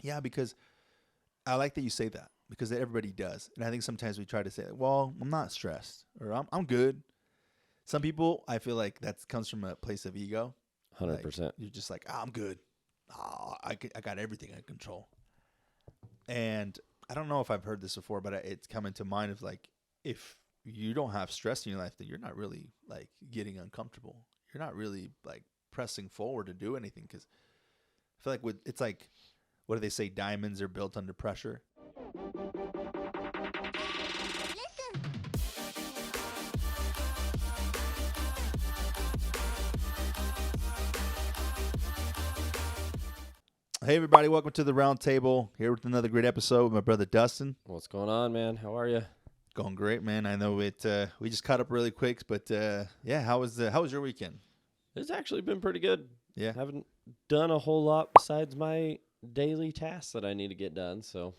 Yeah, because I like that you say that because everybody does. And I think sometimes we try to say, well, I'm not stressed or I'm good. Some people, I feel like that comes from a place of ego. Like 100%. you're just like, I'm good. I got everything in control. And I don't know if I've heard this before, but it's coming to mind of like, if you don't have stress in your life, then you're not really like getting uncomfortable. You're not really like pressing forward to do anything. Cause I feel like it's like, what do they say? Diamonds are built under pressure. Hey, everybody. Welcome to the Round Table. Here with another great episode with my brother Dustin. What's going on, man? How are you? Going great, man. I know it. We just caught up really quick, but yeah, how was your weekend? It's actually been pretty good. Yeah. Haven't done a whole lot besides my daily tasks that I need to get done. So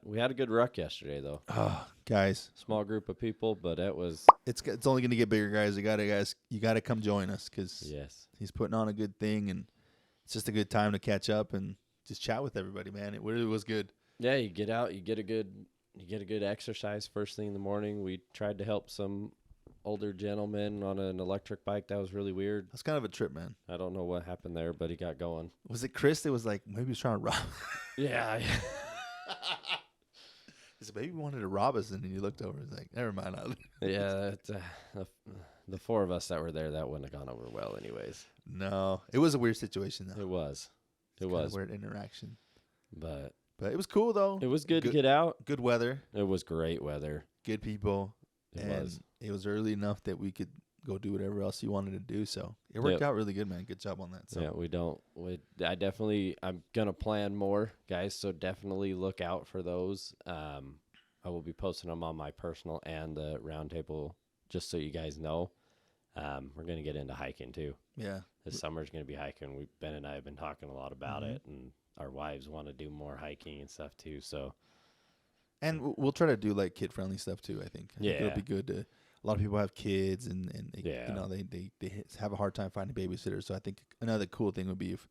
we had a good ruck yesterday, though. Oh, guys, Small group of people, but it was it's only going to get bigger, guys. You gotta come join us because yes. he's putting on a good thing, and it's just a good time to catch up and just chat with everybody, man. It really was good. Yeah, you get out, you get a good exercise first thing in the morning. We tried to help some older gentleman on an electric bike. That was really weird. That's kind of a trip, man. I don't know what happened there, but he got going. Was it Chris that was like, maybe he was trying to rob? Yeah. He said, maybe he wanted to rob us, and then you looked over and was like, never mind. Yeah, the four of us that were there, that wouldn't have gone over well anyways. No, it was a weird situation, though. It was. It was a weird interaction. But it was cool, though. It was good to get out. Good weather. It was great weather. Good people. It was early enough that we could go do whatever else you wanted to do. So it worked out really good, man. Good job on that. So. Yeah, I'm going to plan more, guys, so definitely look out for those. I will be posting them on my personal and the roundtable just so you guys know. We're going to get into hiking, too. Yeah. This summer's going to be hiking. Ben and I have been talking a lot about it, and our wives want to do more hiking and stuff, too, so. And we'll try to do, like, kid-friendly stuff, too, I think. I think it'll be good to. A lot of people have kids, and they, you know, they have a hard time finding babysitters. So I think another cool thing would be if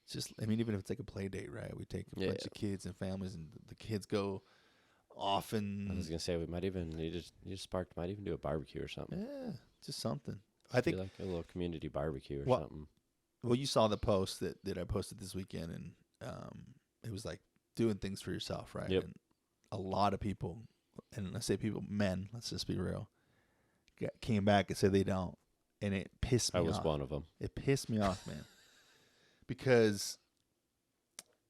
it's just, I mean, even if it's like a play date, right? We take a bunch of kids and families, and the kids go off and. I was going to say, we might even, you just sparked, might even do a barbecue or something. Yeah, just something. I think like a little community barbecue or something. Well, you saw the post that I posted this weekend, and it was like doing things for yourself, right? Yep. And a lot of people, and I say people, men, let's just be real, came back and said they don't, and it pissed me off. I was one of them. It pissed me off, man, because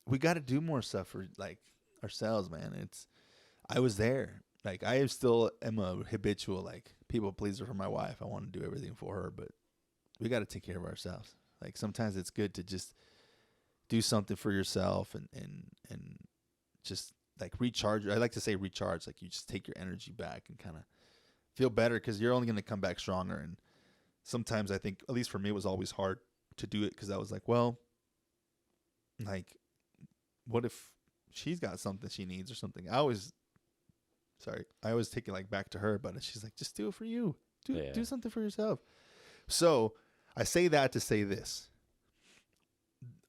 we got to do more stuff for like ourselves, man. I was there. Like, I still am a habitual, like, people pleaser for my wife. I want to do everything for her, but we got to take care of ourselves. Like, sometimes it's good to just do something for yourself and just, like, recharge. I like to say recharge. Like, you just take your energy back and kind of feel better because you're only going to come back stronger. And sometimes I think, at least for me, it was always hard to do it because I was like, well, like, what if she's got something she needs or something? I always take it like back to her, but she's like, just do it for you. Do something for yourself. So I say that to say this.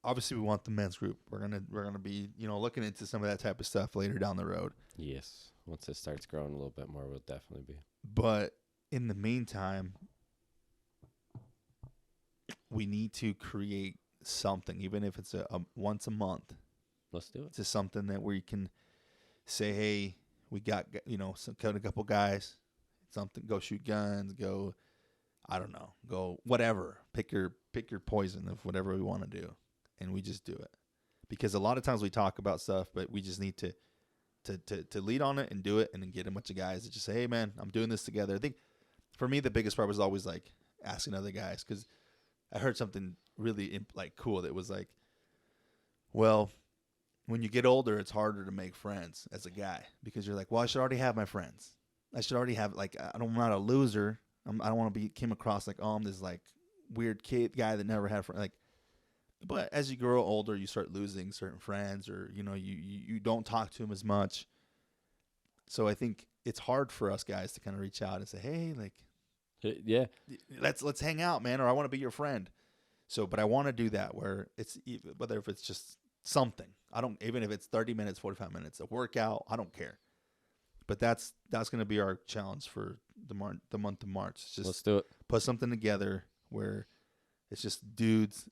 Obviously, we want the men's group. We're gonna be, you know, looking into some of that type of stuff later down the road. Yes, once it starts growing a little bit more, we'll definitely be. But in the meantime, we need to create something, even if it's a once a month. Let's do it. It's just something that where you can say, hey. We got, you know, a couple guys, something, go shoot guns, go, I don't know, go whatever. Pick your poison of whatever we want to do, and we just do it. Because a lot of times we talk about stuff, but we just need to lead on it and do it, and then get a bunch of guys that just say, hey, man, I'm doing this together. I think for me the biggest part was always like asking other guys, because I heard something really like cool that was like, well, when you get older, it's harder to make friends as a guy because you're like, well, I should already have my friends. I should already have, like, I'm not a loser. I don't want to came across like, oh, I'm this like weird kid guy that never had friends. Like, but as you grow older, you start losing certain friends, or, you know, you don't talk to them as much. So I think it's hard for us guys to kind of reach out and say, hey, like, yeah, let's hang out, man, or I want to be your friend. So, but I want to do that where it's, whether if it's just something. I don't, even if it's 30 minutes, 45 minutes, a workout, I don't care. But that's going to be our challenge for the month of March. It's just Let's do it. put something together where it's just dudes,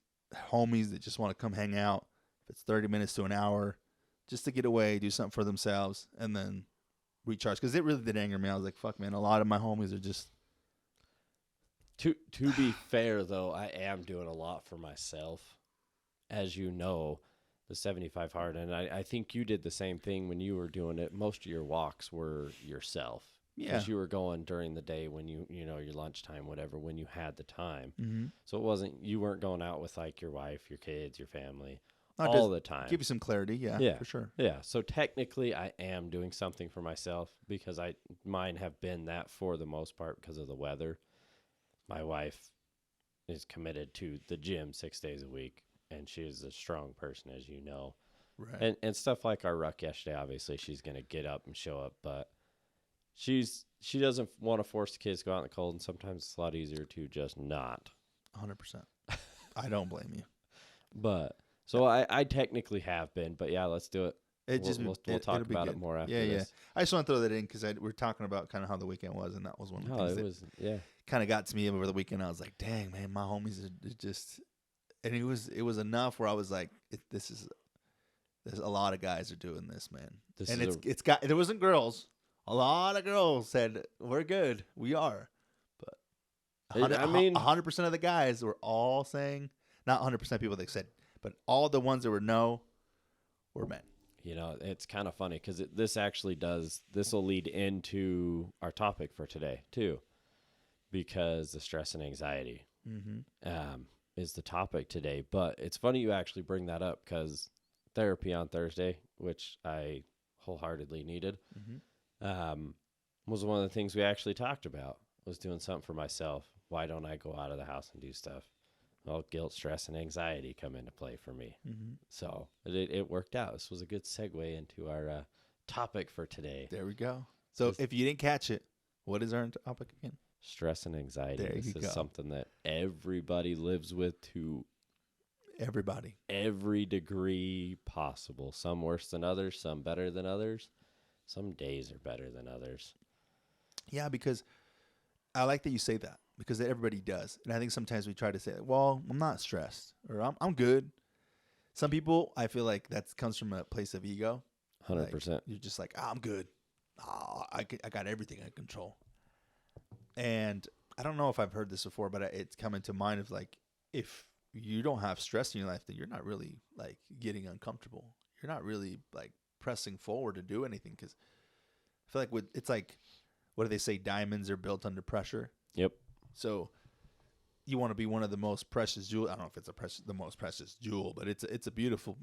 homies that just want to come hang out. If it's 30 minutes to an hour, just to get away, do something for themselves, and then recharge. Because it really did anger me. I was like, fuck, man, a lot of my homies are just... To be fair, though, I am doing a lot for myself. As you know, the 75 hard, and I think you did the same thing when you were doing it. Most of your walks were yourself. Yeah. Because you were going during the day when you know, your lunchtime, whatever, when you had the time. Mm-hmm. So you weren't going out with like your wife, your kids, your family Not all the time. Give you some clarity. Yeah, for sure. Yeah. So technically I am doing something for myself because mine have been that for the most part because of the weather. My wife is committed to the gym 6 days a week, and she is a strong person, as you know. Right. And stuff like our ruck yesterday, obviously she's going to get up and show up, but she doesn't want to force the kids to go out in the cold, and sometimes it's a lot easier to just not. 100%. I don't blame you. But so I technically have been, but yeah, let's do it. We'll talk about it more after this. I just want to throw that in because we're talking about kind of how the weekend was, and that was one of the things that kind of got to me over the weekend. I was like, dang, man, my homies are just, and it was enough where I was like, there's a lot of guys are doing this, man. There wasn't girls. A lot of girls said, we're good. We are. But 100% of the guys were all saying, not 100% of people that said, but all the ones that were no were men. You know, it's kind of funny because this will lead into our topic for today too, because the stress and anxiety is the topic today. But it's funny you actually bring that up because therapy on Thursday, which I wholeheartedly needed, was one of the things we actually talked about, was doing something for myself. Why don't I go out of the house and do stuff? Well, guilt, stress, and anxiety come into play for me. Mm-hmm. So it worked out. This was a good segue into our topic for today. There we go. So if you didn't catch it, what is our topic again? Stress and anxiety. There this is something that everybody lives with to every degree possible. Some worse than others, some better than others. Some days are better than others. Yeah, because I like that you say that, because everybody does. And I think sometimes we try to say, well, I'm not stressed, or I'm good. Some people, I feel like that comes from a place of ego. 100%. Like, you're just like, I'm good. I got everything under control. And I don't know if I've heard this before, but it's coming to mind of like, if you don't have stress in your life, then you're not really like getting uncomfortable. You're not really like pressing forward to do anything, because I feel like it's like, what do they say? Diamonds are built under pressure. Yep. So you want to be one of the most precious jewel. I don't know if it's the most precious jewel, but it's a beautiful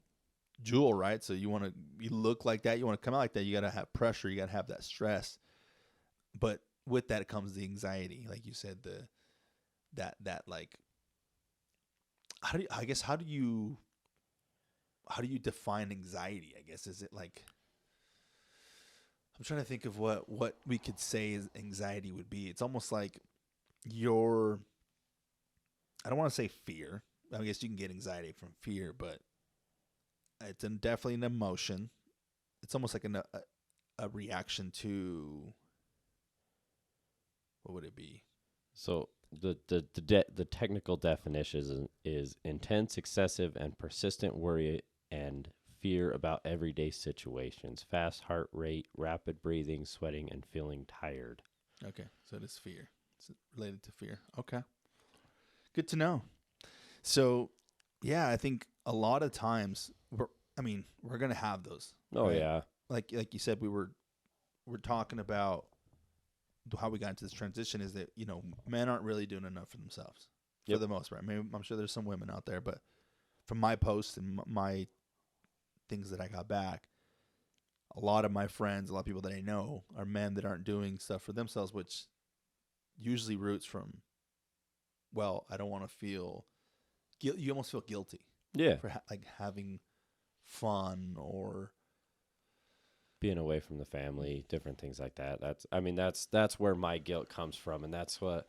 jewel, right? So you look like that. You want to come out like that. You got to have pressure. You got to have that stress. But with that comes the anxiety, like you said. That like, how do you define anxiety? I guess, is it like, I'm trying to think of what we could say is anxiety would be. It's almost like I don't want to say fear. I guess you can get anxiety from fear, but it's definitely an emotion. It's almost like a reaction to, what would it be? So the technical definition is intense, excessive, and persistent worry and fear about everyday situations, fast heart rate, rapid breathing, sweating, and feeling tired. Okay, so it is fear. It's related to fear. Okay, good to know. So, yeah, I think a lot of times we're gonna have those. Oh, right? yeah. Like you said, we're talking about how we got into this transition is that, men aren't really doing enough for themselves for the most part. Maybe, I'm sure there's some women out there, but from my posts and my things that I got back, a lot of my friends, a lot of people that I know are men that aren't doing stuff for themselves, which usually roots from, well, I don't want to feel guilt. You almost feel guilty, for like having fun or being away from the family, different things like that. That's where my guilt comes from, and that's what,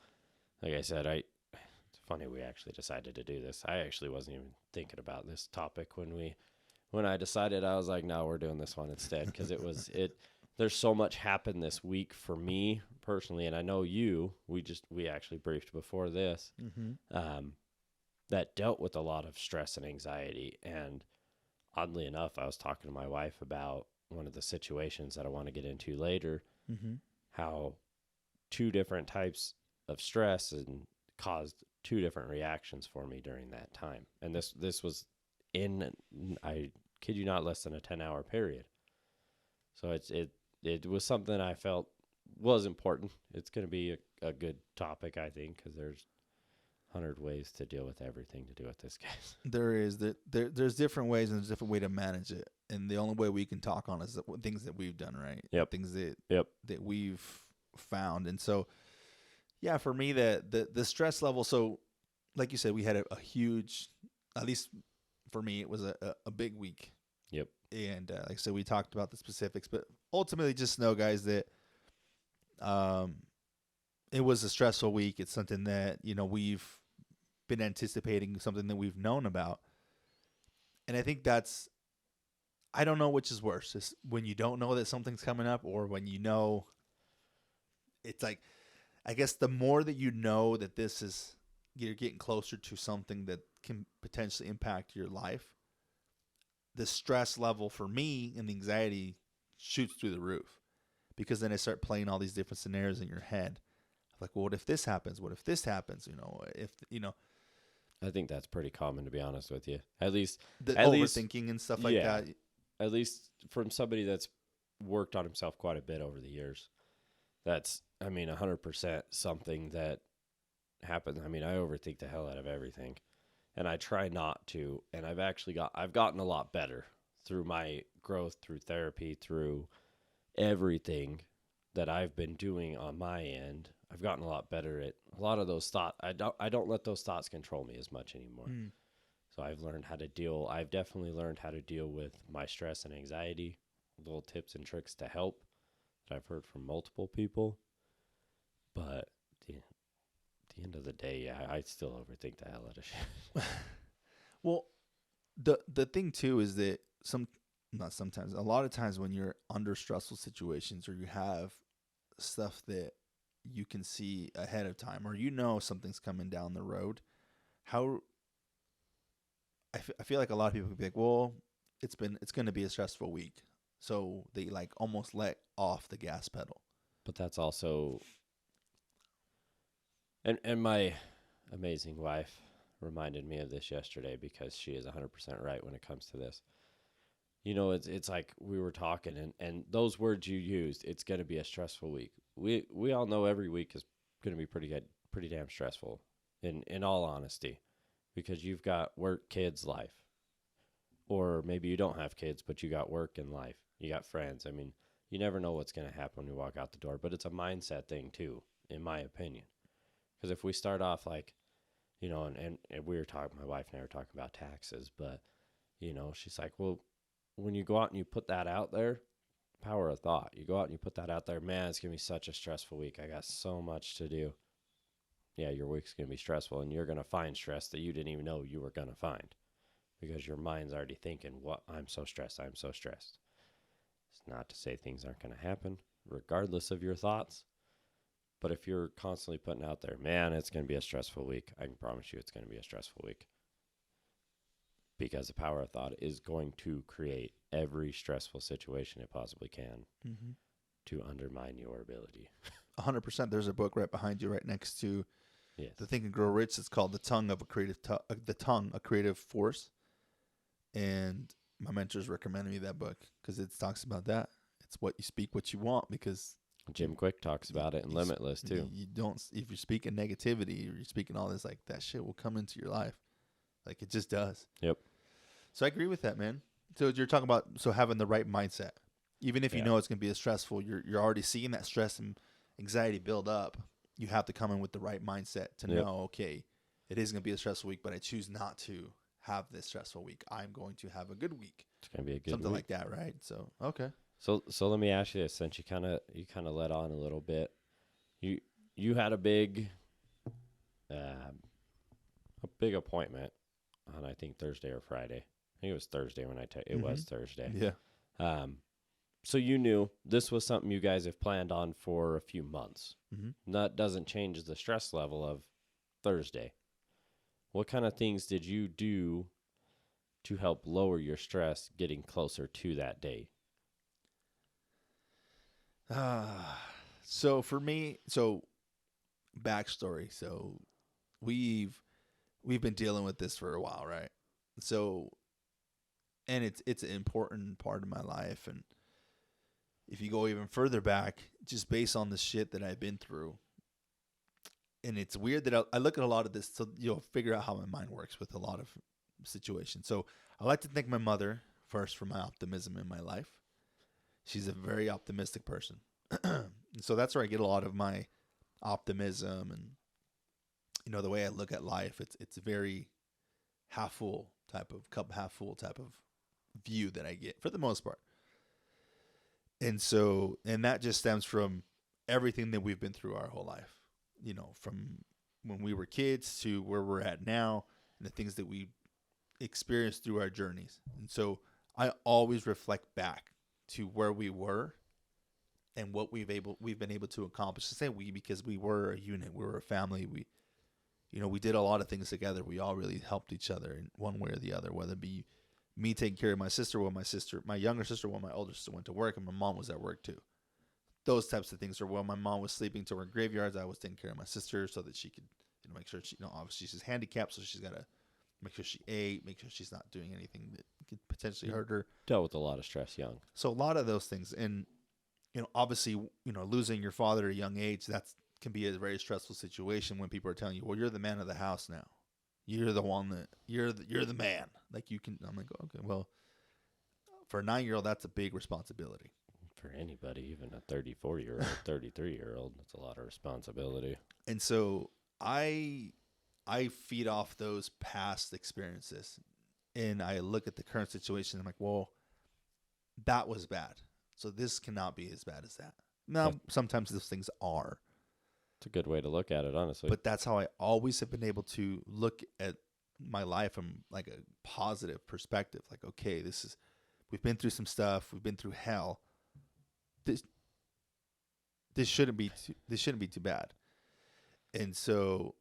like I said, it's funny we actually decided to do this. I actually wasn't even thinking about this topic when when I decided, I was like, no, we're doing this one instead, because there's so much happened this week for me personally, and I know we actually briefed before this, that dealt with a lot of stress and anxiety. And oddly enough, I was talking to my wife about one of the situations that I want to get into later, how two different types of stress and caused two different reactions for me during that time. And this was I kid you not, less than a 10-hour period. So it was something I felt was important. It's going to be a good topic, I think, because there's 100 ways to deal with everything to do with this, guys. There's different ways and there's a different way to manage it. And the only way we can talk on is the things that we've done, right? Yep. Things that we've found. And so, yeah, for me, the stress level. So, like you said, we had a huge, at least for me, it was a big week. Yep. And like I said, we talked about the specifics, but ultimately, just know, guys, that it was a stressful week. It's something that we've been anticipating, something that we've known about, and I think I don't know which is worse: is when you don't know that something's coming up, or when you know. It's like, I guess the more that you know that you're getting closer to something that can potentially impact your life, the stress level for me and the anxiety shoots through the roof, because then I start playing all these different scenarios in your head. Like, well, what if this happens? What if this happens? I think that's pretty common, to be honest with you. At least overthinking and stuff like that. At least from somebody that's worked on himself quite a bit over the years. That's, 100% something that happens. I overthink the hell out of everything, and I try not to. And I've gotten a lot better through my growth, through therapy, through everything that I've been doing on my end. I've gotten a lot better at a lot of those thoughts. I don't let those thoughts control me as much anymore. So I've definitely learned how to deal with my stress and anxiety. Little tips and tricks to help that I've heard from multiple people. But at the end of the day, I still overthink the hell out of shit. Well, the thing too is that a lot of times when you're under stressful situations, or you have stuff that you can see ahead of time, or something's coming down the road, I feel like a lot of people could be like, well, it's going to be a stressful week, so they like almost let off the gas pedal. But that's also, and my amazing wife reminded me of this yesterday, because she is 100% right when it comes to this. It's like we were talking, and those words you used, it's going to be a stressful week. We all know every week is going to be pretty damn stressful, in all honesty, because you've got work, kids, life. Or maybe you don't have kids, but you got work and life. You got friends. You never know what's going to happen when you walk out the door, but it's a mindset thing too, in my opinion. Because if we start off like, and we were talking, my wife and I were talking about taxes, but, she's like, well, when you go out and you put that out there, power of thought, you go out and you put that out there, man, it's going to be such a stressful week. I got so much to do. Yeah, your week's going to be stressful, and you're going to find stress that you didn't even know you were going to find, because your mind's already thinking, I'm so stressed. It's not to say things aren't going to happen, regardless of your thoughts. But if you're constantly putting out there, man, it's going to be a stressful week, I can promise you it's going to be a stressful week. Because the power of thought is going to create every stressful situation it possibly can to undermine your ability. 100%. There's a book right behind you, right next to the Think and Grow Rich. It's called The Tongue, a Creative Force. And my mentors recommended me that book because it talks about that. It's what you speak, what you want, because Jim Quick talks about it in Limitless too. You don't, if you're speaking negativity or you're speaking all this, like that shit will come into your life. Like it just does. Yep. So I agree with that, man. So you're talking about having the right mindset, even if you know it's going to be a stressful. You're already seeing that stress and anxiety build up. You have to come in with the right mindset to know, okay, it is going to be a stressful week, but I choose not to have this stressful week. I'm going to have a good week. It's going to be a good something week. Like that, right? So okay. So let me ask you this, since you kind of let on a little bit. You had a big appointment on, I think, Thursday or Friday. think it was Thursday when it was Thursday. Yeah. So you knew this was something you guys have planned on for a few months. Mm-hmm. That doesn't change the stress level of Thursday. What kind of things did you do to help lower your stress getting closer to that day? So for me, backstory. So we've been dealing with this for a while, right? So, and it's an important part of my life. And if you go even further back, just based on the shit that I've been through, and it's weird that I look at a lot of this to figure out how my mind works with a lot of situations. So I like to thank my mother first for my optimism in my life. She's a very optimistic person. So that's where I get a lot of my optimism and the way I look at life. It's very half full type of cup, half full type of view that I get for the most part. And that just stems from everything that we've been through our whole life, from when we were kids to where we're at now and the things that we experienced through our journeys. And so I always reflect back to where we were and what we've been able to accomplish. To say we, because we were a unit, we were a family. We did a lot of things together. We all really helped each other in one way or the other, whether it be me taking care of my sister while my younger sister while my older sister went to work and my mom was at work too. Those types of things. Or while my mom was sleeping to work graveyards, I was taking care of my sister so that she could make sure she, obviously she's handicapped, so she's got to make sure she ate, make sure she's not doing anything that could potentially hurt her. Dealt with a lot of stress young. So a lot of those things. And, obviously, losing your father at a young age, can be a very stressful situation when people are telling you, well, you're the man of the house now. You're the one that you're the man. Like you can, I'm like, okay, well, for a 9-year-old, that's a big responsibility. For anybody, even a 34-year-old, 33-year-old, that's a lot of responsibility. And so I feed off those past experiences and I look at the current situation. I'm like, well, that was bad. So this cannot be as bad as that. Now, sometimes those things are. It's a good way to look at it, honestly. But that's how I always have been able to look at my life from like a positive perspective. Like, okay, we've been through some stuff. We've been through hell. This shouldn't be too bad. And so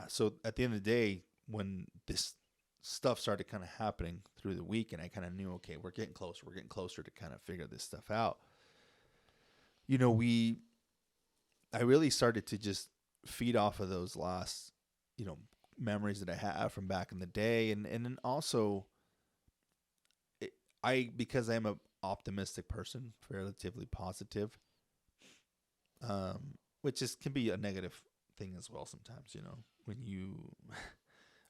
so at the end of the day, when this stuff started kind of happening through the week and I kind of knew, okay, we're getting closer to kind of figure this stuff out. I really started to just feed off of those last, memories that I have from back in the day. And then also because I'm an optimistic person, relatively positive, which can be a negative thing as well sometimes, when you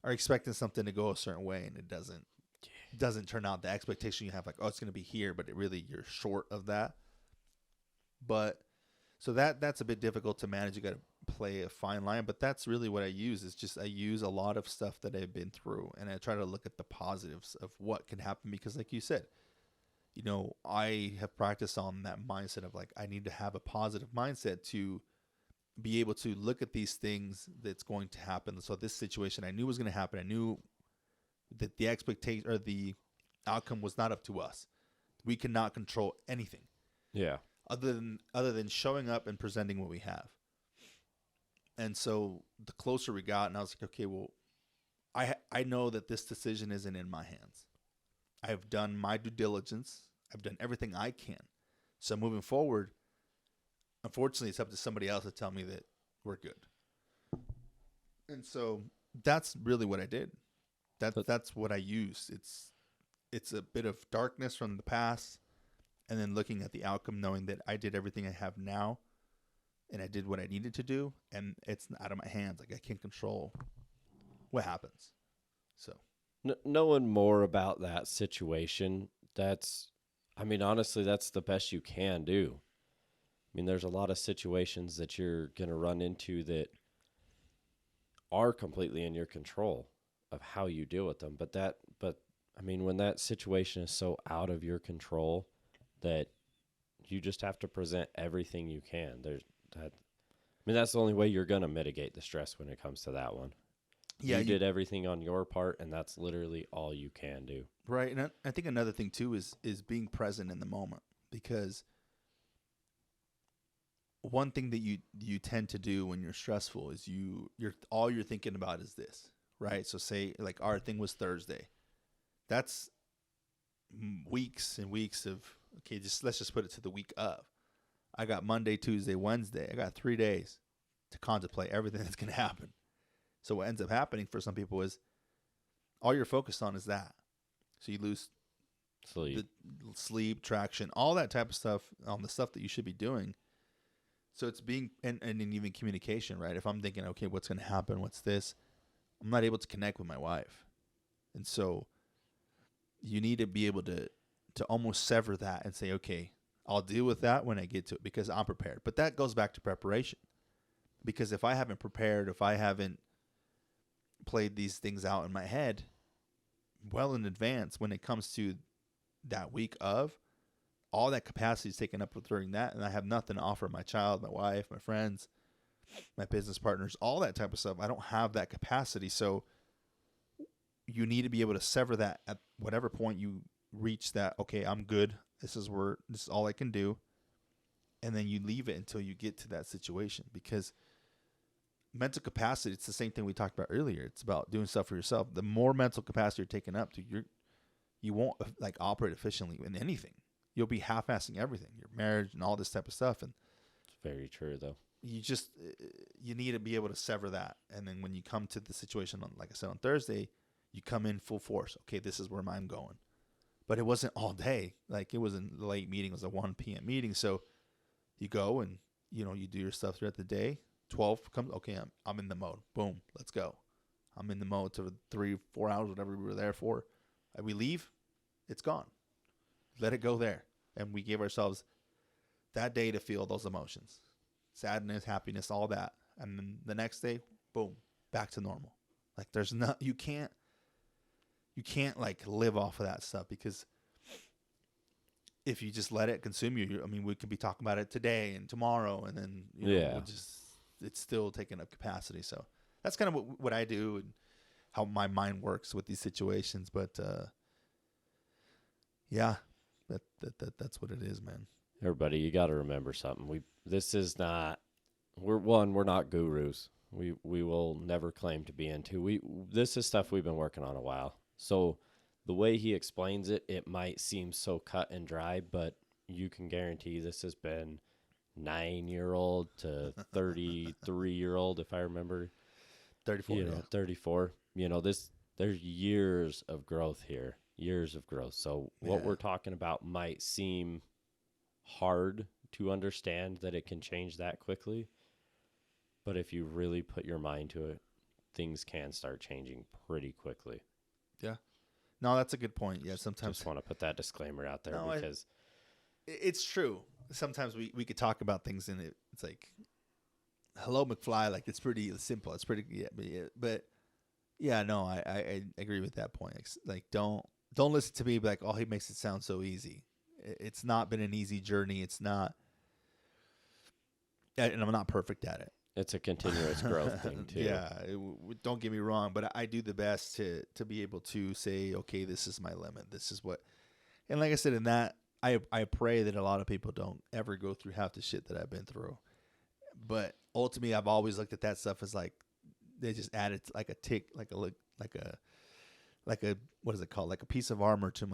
are expecting something to go a certain way and it doesn't turn out the expectation you have, like, oh, it's going to be here, but you're short of that. But so that's a bit difficult to manage. You got to play a fine line, but that's really what I use. I use a lot of stuff that I've been through and I try to look at the positives of what can happen, because like you said, I have practiced on that mindset of like, I need to have a positive mindset to be able to look at these things that's going to happen. So this situation I knew was going to happen. I knew that the expectation or the outcome was not up to us. We cannot control anything. Yeah. Other than showing up and presenting what we have. And so the closer we got, and I was like, okay, well, I know that this decision isn't in my hands. I have done my due diligence. I've done everything I can. So moving forward, unfortunately, it's up to somebody else to tell me that we're good. And so that's really what I did. That's what I used. It's a bit of darkness from the past, and then looking at the outcome, knowing that I did everything I have now, and I did what I needed to do, and it's out of my hands. Like, I can't control what happens. So knowing more about that situation, honestly, that's the best you can do. I mean, there's a lot of situations that you're going to run into that are completely in your control of how you deal with them. But when that situation is so out of your control that you just have to present everything you can. That's the only way you're going to mitigate the stress when it comes to that one. Yeah, You did everything on your part, and that's literally all you can do. right. And I think another thing too is being present in the moment, because one thing that you tend to do when you're stressful is you're all you're thinking about is this, right? So say like our thing was Thursday. That's weeks and weeks of, okay, just let's just put it to the week of. I got Monday, Tuesday, Wednesday. I got 3 days to contemplate everything that's going to happen. So what ends up happening for some people is all you're focused on is that. So you lose Sleep. the sleep, traction, all that type of stuff on the stuff that you should be doing. So it's being, and even communication, right? If I'm thinking, okay, what's going to happen? What's this? I'm not able to connect with my wife. And so you need to be able to almost sever that and say, okay, I'll deal with that when I get to it because I'm prepared. But that goes back to preparation. Because if I haven't prepared, if I haven't played these things out in my head well in advance, when it comes to that week of, all that capacity is taken up during that, and I have nothing to offer my child, my wife, my friends, my business partners, all that type of stuff. I don't have that capacity. So you need to be able to sever that at whatever point you reach that, okay, I'm good. This is all I can do. And then you leave it until you get to that situation, because mental capacity, it's the same thing we talked about earlier. It's about doing stuff for yourself. The more mental capacity you're taking up to, you won't like operate efficiently in anything. You'll be half-assing everything, your marriage and all this type of stuff. And It's very true, though. you need to be able to sever that. And then when you come to the situation, like I said, on Thursday, you come in full force. Okay, this is where I'm going. But it wasn't all day. Like, it wasn't a late meeting. It was a 1 p.m. meeting. So you go and, you do your stuff throughout the day. 12 comes, okay, I'm in the mode. Boom, let's go. I'm in the mode to 3-4 hours, whatever we were there for. And we leave, it's gone. Let it go there. And we gave ourselves that day to feel those emotions. Sadness, happiness, all that. And then the next day, boom, back to normal. Like, you can't like live off of that stuff, because if you just let it consume you, we could be talking about it today and tomorrow, and then it's still taking up capacity. So that's kind of what I do and how my mind works with these situations. But yeah, that's what it is, man. Everybody, you got to remember something. We're not gurus. We will never claim to be into. This is stuff we've been working on a while. So the way he explains it, it might seem so cut and dry, but you can guarantee this has been 9-year-old to 33-year-old, if I remember. 34. 34. There's years of growth here. Years of growth. So what we're talking about might seem hard to understand, that it can change that quickly. But if you really put your mind to it, things can start changing pretty quickly. Yeah. No, that's a good point. Yeah, sometimes. Just want to put that disclaimer out there, because it's true. Sometimes we could talk about things and it's like, hello, McFly. Like, it's pretty simple. It's pretty, but yeah, no, I agree with that point. Like, don't listen to me like, oh, he makes it sound so easy. It's not been an easy journey. It's not, and I'm not perfect at it. It's a continuous growth thing too. Yeah, don't get me wrong, but I do the best to be able to say, okay, this is my limit. This is what, and like I said, in that, I pray that a lot of people don't ever go through half the shit that I've been through. But ultimately, I've always looked at that stuff as like, they just added like a tick, like a what is it called? Like a piece of armor to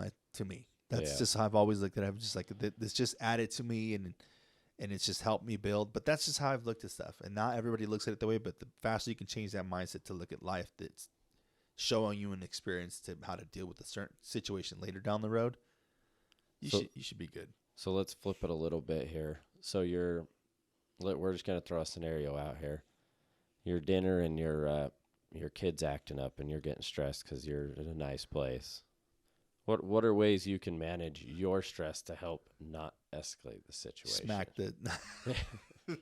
me. That's just how I've always looked at it. I'm just like, this just added to me, and it's just helped me build. But that's just how I've looked at stuff. And not everybody looks at it that way, but the faster you can change that mindset to look at life that's showing you an experience to how to deal with a certain situation later down the road, you should be good. So let's flip it a little bit here. So we're just going to throw a scenario out here. Your dinner and your kid's acting up and you're getting stressed because you're in a nice place. What are ways you can manage your stress to help not escalate the situation? Smack the. No,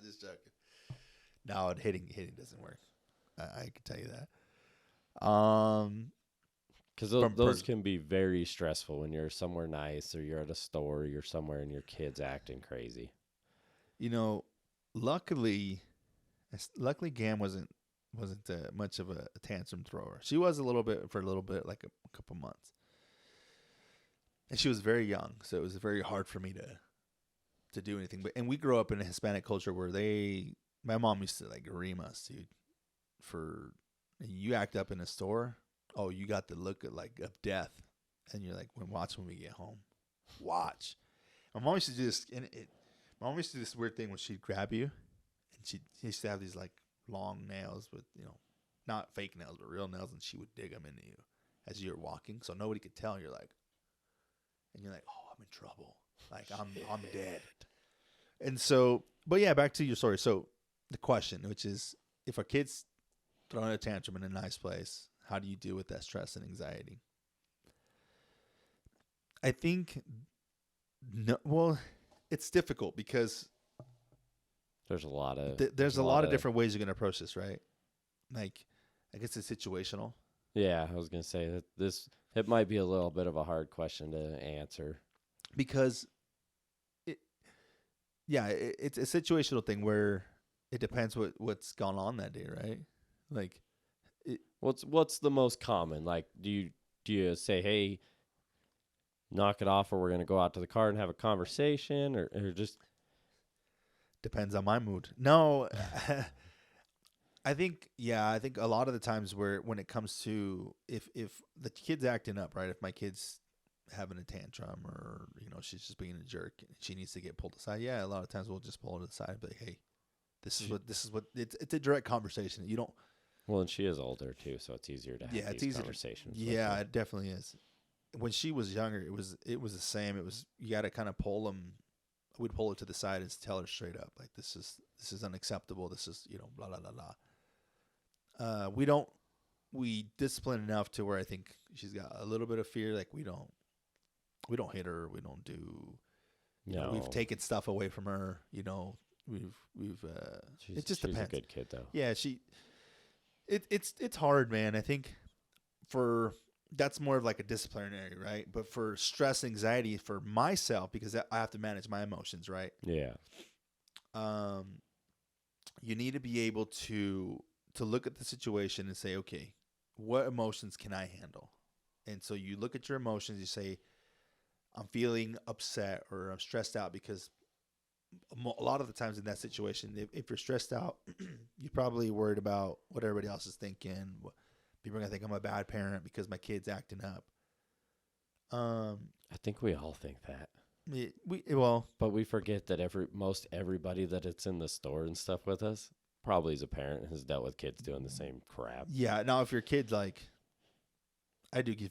just joking. No, hitting doesn't work. I can tell you that. Because those can be very stressful when you're somewhere nice, or you're at a store, or you're somewhere and your kid's acting crazy. Luckily Gam wasn't wasn't much of a tantrum thrower. She was a little bit for a little bit, like a couple months, and she was very young, so it was very hard for me to do anything. But and we grew up in a Hispanic culture where my mom used to like ream us, dude. For you act up in a store, oh, you got the look of death, and you're like, watch when we get home, watch. My mom used to do this, my mom used to do this weird thing when she'd grab you, and she used to have these like long nails with not fake nails but real nails, and she would dig them into you as you're walking, so nobody could tell. You're like, oh, I'm in trouble, like I'm dead. And so, but yeah, back to your story. So the question, which is, if our kids throwing a tantrum in a nice place, how do you deal with that stress and anxiety? I think, no, well, it's difficult because there's a lot of there's a lot of different ways you're going to approach this, right? Like, I guess it's situational. Yeah, I was going to say that it might be a little bit of a hard question to answer. Because, it's a situational thing where it depends what's gone on that day, right? Like, what's the most common? Like, do you say, hey, knock it off, or we're going to go out to the car and have a conversation, or just depends on my mood? No, I think a lot of the times when it comes to if the kid's acting up, right? If my kid's having a tantrum, or she's just being a jerk and she needs to get pulled aside, a lot of times we'll just pull her to the side and be like, hey, this is what it's a direct conversation. You don't. Well, and she is older too, so it's easier to have these conversations. Yeah, it definitely is. When she was younger, it was the same. It was, you got to kind of pull them. We'd pull her to the side and tell her straight up, like, this is unacceptable. This is blah blah blah blah. We discipline enough to where I think she's got a little bit of fear. Like, we don't hit her. We don't do. No, we've taken stuff away from her. We've. It just depends. She's a good kid though. Yeah, It's hard, man. I think that's more of like a disciplinary, right? But for stress, anxiety for myself, because I have to manage my emotions, right? Yeah. You need to be able to look at the situation and say, okay, what emotions can I handle? And so you look at your emotions, you say, I'm feeling upset or I'm stressed out, because a lot of the times in that situation, if you're stressed out, you're probably worried about what everybody else is thinking. People are going to think I'm a bad parent because my kid's acting up. I think we all think that. But we forget that most everybody that it's in the store and stuff with us probably is a parent and has dealt with kids doing the same crap. Yeah. Now, if your kid, like, I do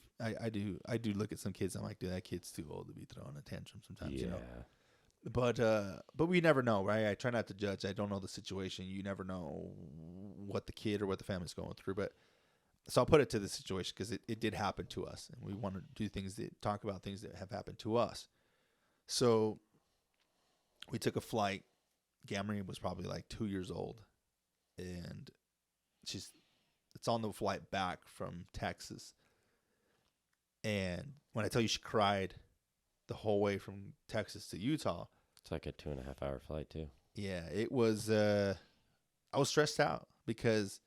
look at some kids. I'm like, dude, that kid's too old to be throwing a tantrum sometimes. Yeah. But we never know, right? I try not to judge. I don't know the situation. You never know what the kid or what the family's going through. But so I'll put it to the situation, because it did happen to us, and we want to do things that talk about things that have happened to us. So we took a flight. Gamry was probably like 2 years old, and it's on the flight back from Texas. And when I tell you she cried the whole way from Texas to Utah. It's like a 2.5 hour flight too. Yeah, it was, I was stressed out because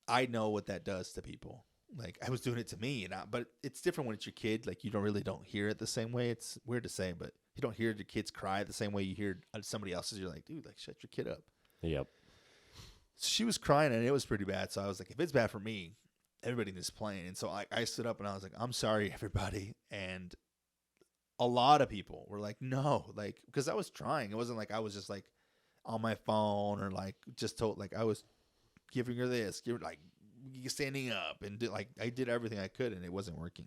I know what that does to people. Like, I was doing it to me, but it's different when it's your kid. Like, you don't hear it the same way. It's weird to say, but you don't hear your kids cry the same way you hear somebody else's. You're like, dude, like, shut your kid up. Yep. So she was crying, and it was pretty bad. So I was like, if it's bad for me, everybody in this plane. And so I stood up and I was like, I'm sorry, everybody. And a lot of people were like, no, like, because I was trying. It wasn't like I was just like on my phone or like just told, like, I was giving her this, like standing up and I did everything I could, and it wasn't working.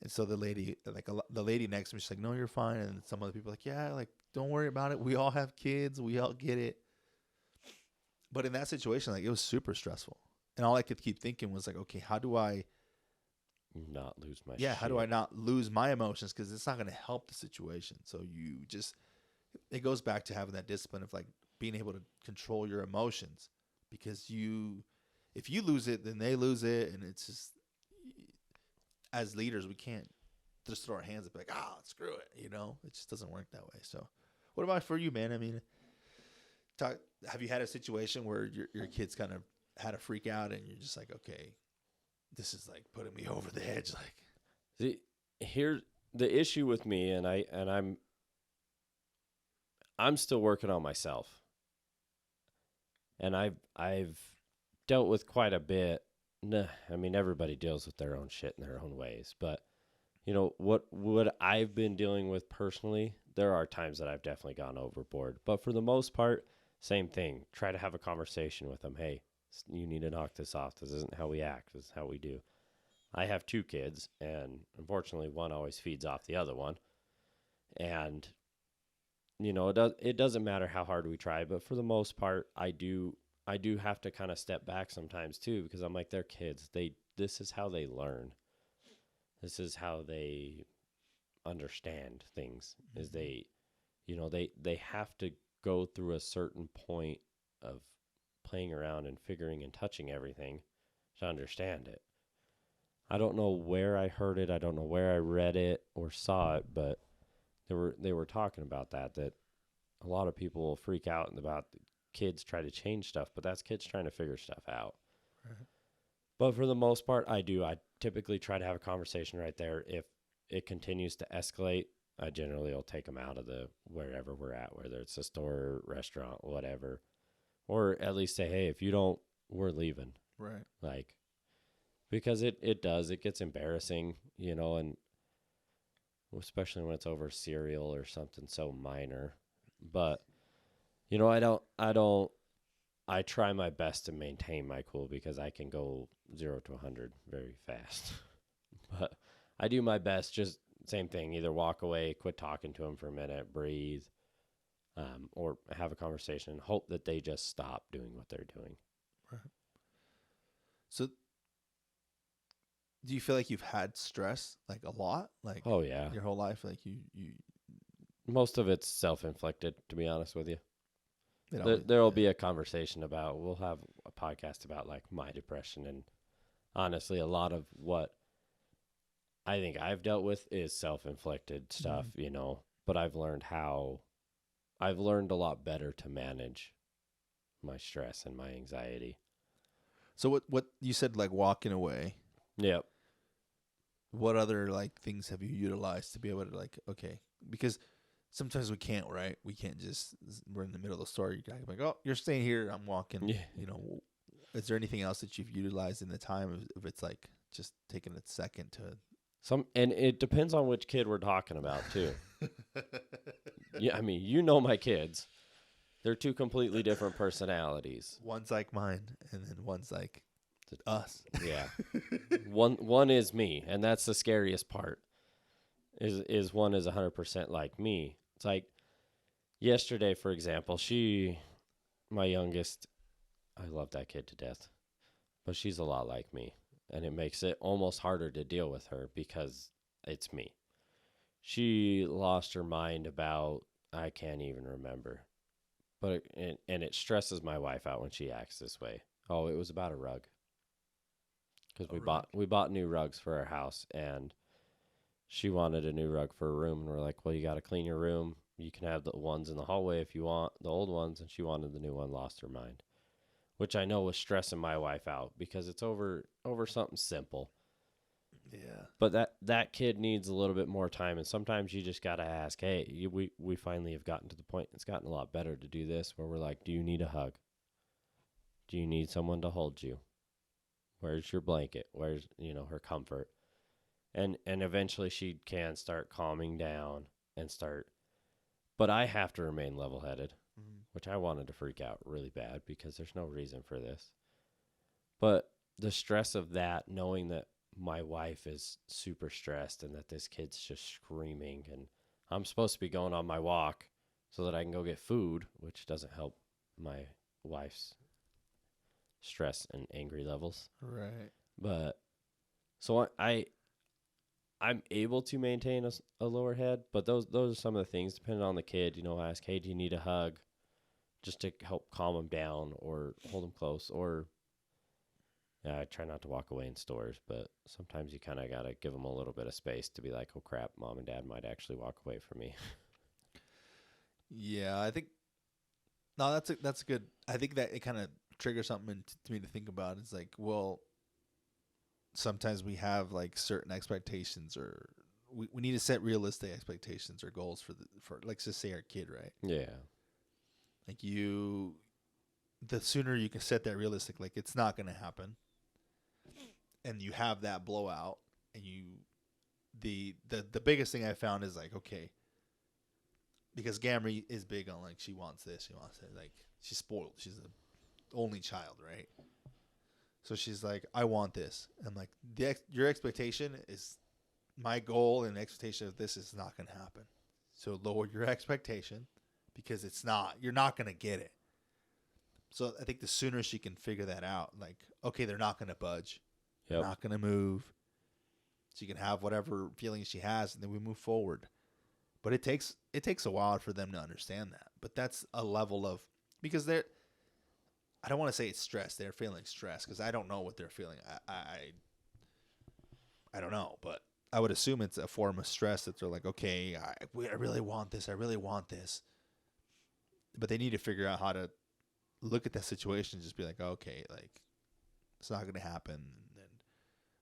And so the lady next to me, she's like, no, you're fine. And some other people are like, yeah, like, don't worry about it. We all have kids. We all get it. But in that situation, like, it was super stressful. And all I could keep thinking was like, okay, how do I not lose my how do I not lose my emotions? Because it's not going to help the situation. So it goes back to having that discipline of like being able to control your emotions, because if you lose it, then they lose it. And it's just, as leaders, we can't just throw our hands up like, screw it. It just doesn't work that way. So what about for you, man? I mean, talk, have you had a situation where your kids kind of had a freak out and you're just like, okay, this is like putting me over the edge? Like, Here's the issue with me, and I'm still working on myself, and I've dealt with quite a bit. Nah, I mean, everybody deals with their own shit in their own ways, but you know what I've been dealing with personally, there are times that I've definitely gone overboard, but for the most part, same thing. Try to have a conversation with them. Hey, you need to knock this off. This isn't how we act. This is how we do. I have two kids, and unfortunately, one always feeds off the other one. And you know, it doesn't matter how hard we try, but for the most part, I do have to kind of step back sometimes too, because I'm like, they're kids. This is how they learn. This is how they understand things. Is they, you know, they have to go through a certain point of playing around and figuring and touching everything to understand it. I don't know where I heard it. I don't know where I read it or saw it, but they were talking about that a lot of people will freak out about kids try to change stuff, but that's kids trying to figure stuff out. Right. But for the most part, I typically try to have a conversation right there. If it continues to escalate, I generally will take them out of the wherever we're at, whether it's a store, restaurant, whatever, or at least say, hey, if you don't, we're leaving. Right. Like, because it gets embarrassing, you know, and especially when it's over cereal or something so minor. But, you know, I try my best to maintain my cool because I can go 0 to 100 very fast. But I do my best, just same thing, either walk away, quit talking to them for a minute, breathe, or have a conversation and hope that they just stop doing what they're doing. Right. So do you feel like you've had stress like a lot? Like, oh yeah, your whole life? Like you most of it's self-inflicted, to be honest with you. There will be a conversation about, we'll have a podcast about like my depression, and honestly, a lot of what I think I've dealt with is self-inflicted stuff, you know, but I've learned a lot better to manage my stress and my anxiety. So what you said, like walking away. Yep. What other like things have you utilized to be able to like, okay, because sometimes we can't, right? We can't just, we're in the middle of the store. You're like, oh, you're staying here. I'm walking. Yeah. You know, is there anything else that you've utilized in the time if it's like just taking a second to and it depends on which kid we're talking about too. Yeah, I mean, you know my kids. They're two completely different personalities. One's like mine, and then one's like us. Yeah. One is me, and that's the scariest part. Is one is 100% like me. It's like yesterday, for example, my youngest, I love that kid to death, but she's a lot like me, and it makes it almost harder to deal with her because it's me. She lost her mind about, I can't even remember, but it stresses my wife out when she acts this way. Oh, it was about a rug. Because we bought new rugs for our house, and she wanted a new rug for her room, and we're like, well, you got to clean your room. You can have the ones in the hallway if you want, the old ones, and she wanted the new one, lost her mind, which I know was stressing my wife out because it's over something simple. Yeah. But that kid needs a little bit more time, and sometimes you just got to ask, hey, we finally have gotten to the point, it's gotten a lot better to do this, where we're like, do you need a hug? Do you need someone to hold you? Where's your blanket? Where's, you know, her comfort? And eventually she can start calming down and but I have to remain level-headed, which I wanted to freak out really bad because there's no reason for this. But the stress of that, knowing that my wife is super stressed and that this kid's just screaming, and I'm supposed to be going on my walk so that I can go get food, which doesn't help my wife's stress and angry levels. Right. But so I'm able to maintain a lower head, but those are some of the things, depending on the kid, you know, ask, hey, do you need a hug? Just to help calm them down or hold them close. Or I try not to walk away in stores, but sometimes you kind of got to give them a little bit of space to be like, oh crap, mom and dad might actually walk away from me. Yeah, I think No, that's a good. I think that it kind of triggers something to me to think about. It's like, well, sometimes we have like certain expectations, or we need to set realistic expectations or goals for let's just say our kid, right? Yeah. Like the sooner you can set that realistic, like it's not going to happen, and you have that blowout, and the biggest thing I found is like, okay, because Gamry is big on like she wants this, she wants it, like she's spoiled, she's the only child, right? So she's like, I want this. I'm like, your expectation is my goal, and expectation of this is not going to happen. So lower your expectation, because you're not going to get it. So I think the sooner she can figure that out, like, okay, they're not going to budge. Yep. They're not going to move. She can have whatever feelings she has, and then we move forward. But it takes a while for them to understand that. But that's a level of, because I don't want to say it's stress. They're feeling stress because I don't know what they're feeling. I don't know, but I would assume it's a form of stress that they're like, okay, I really want this. I really want this. But they need to figure out how to look at that situation and just be like, okay, like it's not going to happen. And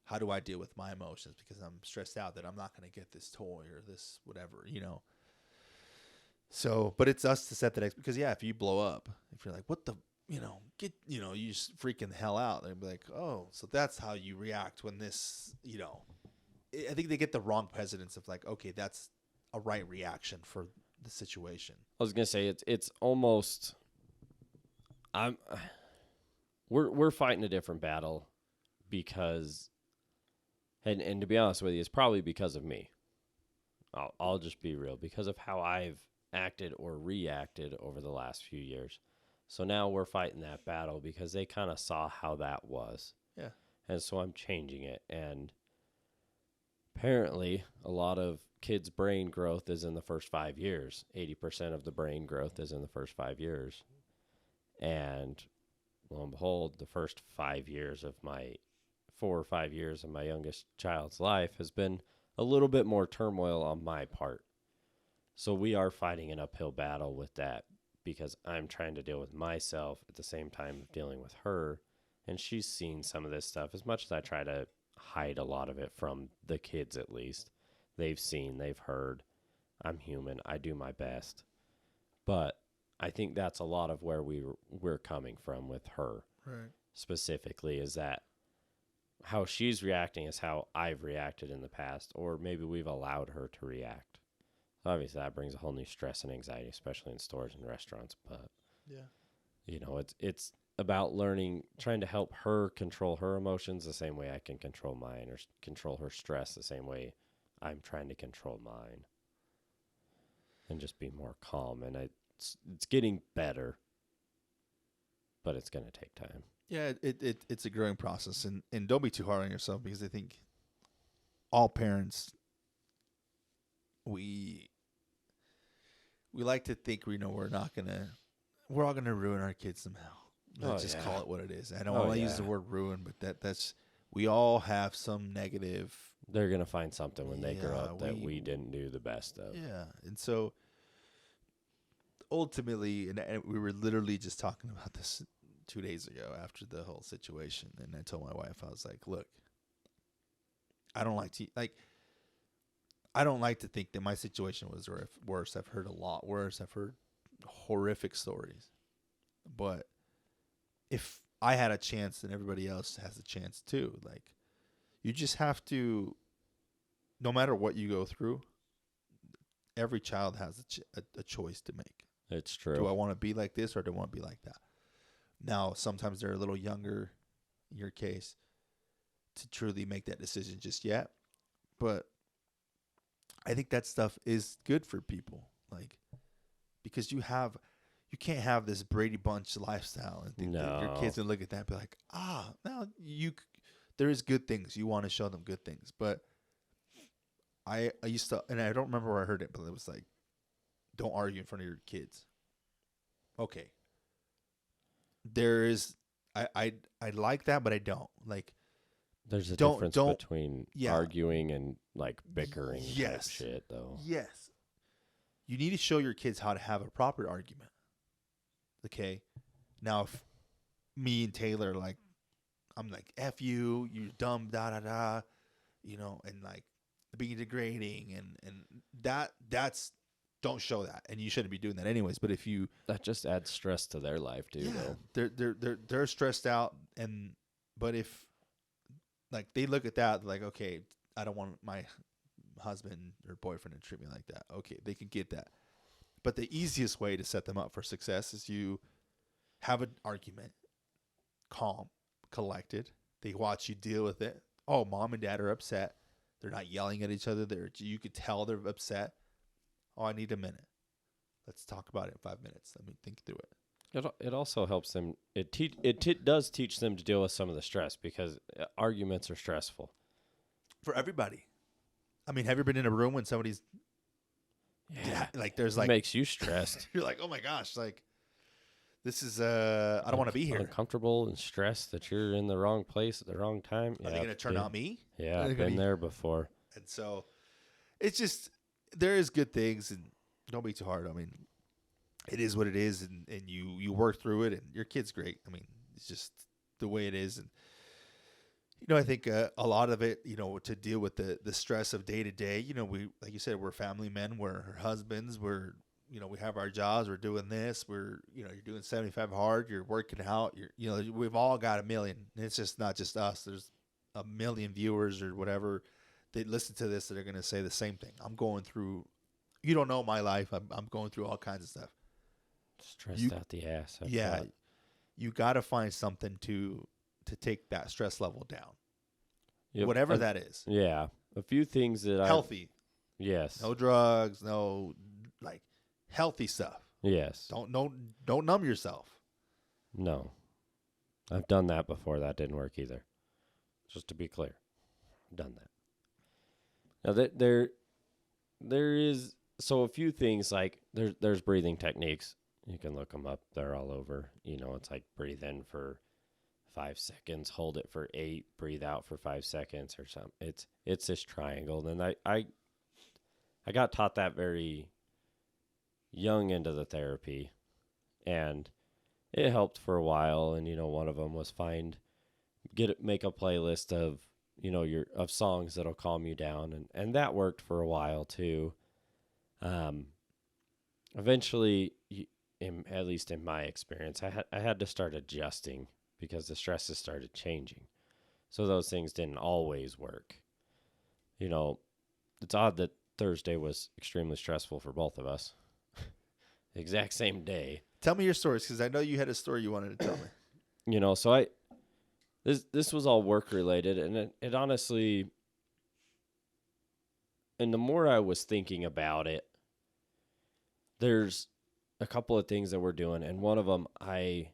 how do I deal with my emotions? Because I'm stressed out that I'm not going to get this toy or this whatever, you know? So, but it's us to set that because if you blow up, if you're like, what the, you just freaking the hell out. They'd be like, oh, so that's how you react when this, I think they get the wrong precedence of like, okay, that's a right reaction for the situation. I was gonna say it's almost we're fighting a different battle because and to be honest with you, it's probably because of me. I'll just be real, because of how I've acted or reacted over the last few years. So now we're fighting that battle because they kind of saw how that was. Yeah. And so I'm changing it. And apparently a lot of kids' brain growth is in the first 5 years. 80% of the brain growth is in the first 5 years. And lo and behold, the first 5 years of 4 or 5 years of my youngest child's life has been a little bit more turmoil on my part. So we are fighting an uphill battle with that, because I'm trying to deal with myself at the same time of dealing with her. And she's seen some of this stuff. As much as I try to hide a lot of it from the kids, at least, they've seen, they've heard. I'm human. I do my best. But I think that's a lot of where we're coming from with her. Right. Specifically, is that how she's reacting is how I've reacted in the past, or maybe we've allowed her to react. Obviously, that brings a whole new stress and anxiety, especially in stores and restaurants. But it's about learning, trying to help her control her emotions the same way I can control mine, or control her stress the same way I'm trying to control mine, and just be more calm. And it's getting better, but it's going to take time. Yeah, it's a growing process, and don't be too hard on yourself, because I think all parents, we like to think we're all gonna ruin our kids somehow. Let's just call it what it is. I don't want to use the word ruin, but that's we all have some negative. They're gonna find something when they grow up that we didn't do the best of. Yeah, and so ultimately, and we were literally just talking about this 2 days ago after the whole situation, and I told my wife, I was like, look, I don't like to think that my situation was worse. I've heard a lot worse. I've heard horrific stories. But if I had a chance, then everybody else has a chance too. Like, you just have to, no matter what you go through, every child has a choice to make. It's true. Do I want to be like this, or do I want to be like that? Now, sometimes they're a little younger, in your case, to truly make that decision just yet. But I think that stuff is good for people, like, because you can't have this Brady Bunch lifestyle and think that your kids will look at that and be like, now there is good things. You want to show them good things. But I used to, and I don't remember where I heard it, but it was like, don't argue in front of your kids. Okay. There is, I like that, but I don't like. There's a difference between arguing and like bickering type shit, though. Yes. You need to show your kids how to have a proper argument. Okay. Now, if me and Taylor, like, I'm like, F you, you dumb, da da da, and like being degrading and that's don't show that, and you shouldn't be doing that anyways. But if you, That just adds stress to their life too, though. they're stressed out, but if like they look at that like, okay, I don't want my husband or boyfriend to treat me like that. Okay, they can get that. But the easiest way to set them up for success is you have an argument, calm, collected. They watch you deal with it. Oh, mom and dad are upset. They're not yelling at each other. You could tell they're upset. Oh, I need a minute. Let's talk about it in 5 minutes. Let me think through it. It also helps them. It does teach them to deal with some of the stress, because arguments are stressful For everybody. I mean, have you been in a room when somebody's like there's it like makes you stressed, you're like, oh my gosh, like this is I don't want to be here. uncomfortable and stressed that you're in the wrong place at the wrong time. Are they going to turn on me? Yeah, I've been there before. And so it's just, there is good things, and don't be too hard. I mean, it is what it is, and you work through it, and your kid's great. I mean, it's just the way it is. And, I think a lot of it, to deal with the stress of day to day, we, like you said, we're family men, we're husbands, we have our jobs, we're doing this, you're doing 75 hard, you're working out, we've all got a million. It's just not just us. There's a million viewers or whatever that listen to this that are going to say the same thing. I'm going through, you don't know my life. I'm going through all kinds of stuff. Stressed out the ass. Yeah. You got to find something to take that stress level down. Yep. Whatever that is. Yeah. A few things that healthy. Yes. No drugs, no like healthy stuff. Yes. Don't numb yourself. No. I've done that before. That didn't work either. Just to be clear. I've done that. Now there is, so a few things, like there's breathing techniques. You can look them up. They're all over. It's like breathe in for 5 seconds, hold it for 8, breathe out for 5 seconds or something. It's this triangle. And I got taught that very young into the therapy, and it helped for a while. And one of them was make a playlist of of songs that'll calm you down, and that worked for a while too. Eventually, at least in my experience, I had to start adjusting, because the stresses started changing. So those things didn't always work. It's odd that Thursday was extremely stressful for both of us. The exact same day. Tell me your stories, because I know you had a story you wanted to tell me. So this was all work related, and it honestly, and the more I was thinking about it, there's a couple of things that we're doing, and one of them I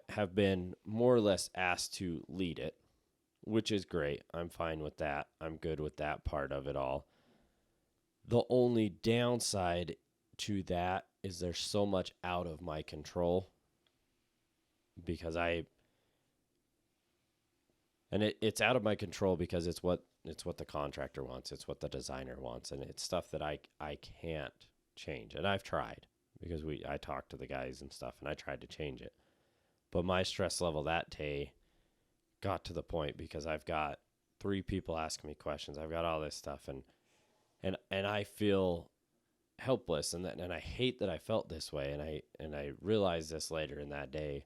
have been more or less asked to lead it, which is great. I'm fine with that. I'm good with that part of it all. The only downside to that is there's so much out of my control, because it's out of my control because it's what the contractor wants. It's what the designer wants, and it's stuff that I can't change. And I've tried, because I talked to the guys and stuff, and I tried to change it. But my stress level that day got to the point, because I've got 3 people asking me questions. I've got all this stuff, and I feel helpless, and I hate that I felt this way, and I realized this later in that day,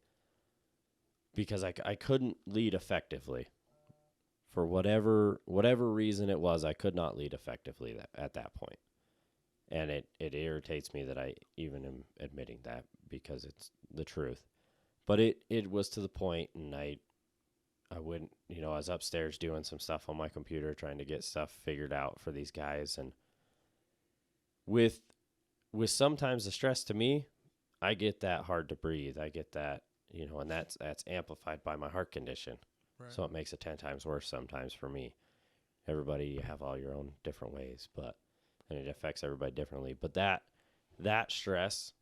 because I couldn't lead effectively. For whatever reason it was, I could not lead effectively at that point. And it irritates me that I even am admitting that, because it's the truth. But it was to the point, and I wouldn't, I was upstairs doing some stuff on my computer, trying to get stuff figured out for these guys. And with sometimes the stress to me, I get that hard to breathe. I get that, and that's amplified by my heart condition. Right. So it makes it 10 times worse sometimes for me. Everybody, you have all your own different ways, and it affects everybody differently. But that stress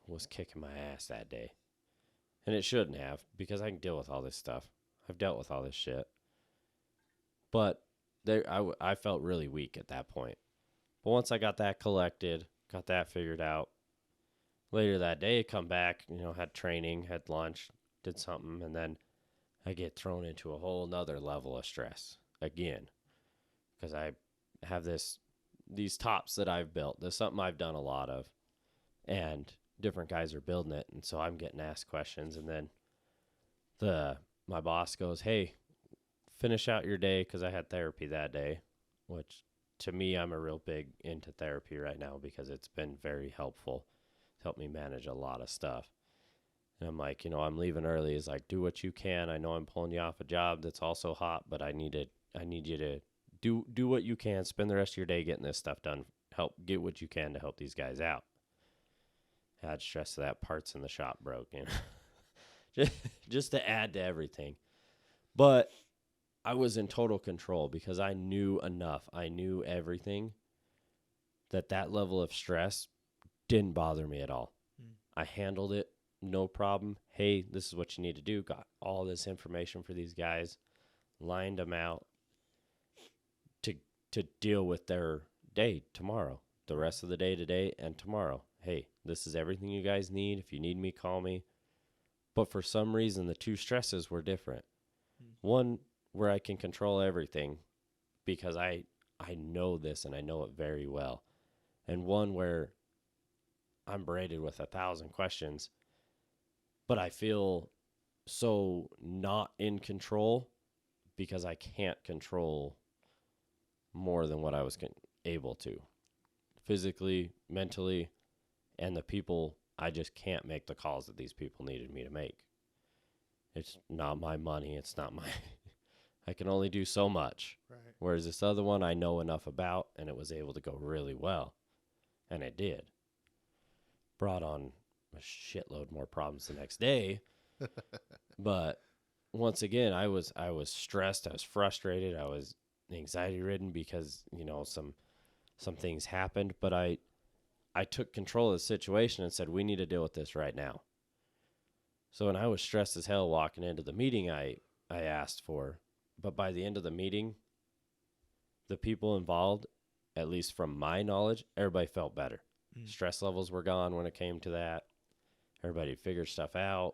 was kicking my ass that day. And it shouldn't have, because I can deal with all this stuff. I've dealt with all this shit. But I felt really weak at that point. But once I got that collected, got that figured out, later that day, come back, had training, had lunch, did something, and then I get thrown into a whole nother level of stress again because I have these tops that I've built. There's something I've done a lot of, and different guys are building it, and so I'm getting asked questions, and then my boss goes, "Hey, finish out your day," because I had therapy that day, which to me, I'm a real big into therapy right now because it's been very helpful. It's helped me manage a lot of stuff. And I'm like, I'm leaving early. He's like, do what you can. I know I'm pulling you off a job that's also hot, but I need you to do what you can. Spend the rest of your day getting this stuff done. Help get what you can to help these guys out. Add stress to that, parts in the shop broke, just to add to everything. But I was in total control because I knew enough. I knew everything that level of stress didn't bother me at all. I handled it, no problem. Hey, this is what you need to do. Got all this information for these guys, lined them out to deal with their day tomorrow, the rest of the day today and tomorrow. Hey, this is everything you guys need. If you need me, call me. But for some reason, the two stresses were different. One where I can control everything because I know this and I know it very well. And one where I'm berated with 1,000 questions, but I feel so not in control because I can't control more than what I was able to. Physically, mentally, and the people, I just can't make the calls that these people needed me to make. It's not my money. It's not my... I can only do so much. Right. Whereas this other one I know enough about, and it was able to go really well. And it did. Brought on a shitload more problems the next day. But once again, I was stressed. I was frustrated. I was anxiety ridden because, some things happened. But I took control of the situation and said, we need to deal with this right now. So when I was stressed as hell walking into the meeting I asked for, but by the end of the meeting, the people involved, at least from my knowledge, everybody felt better. Stress levels were gone when it came to that. Everybody figured stuff out.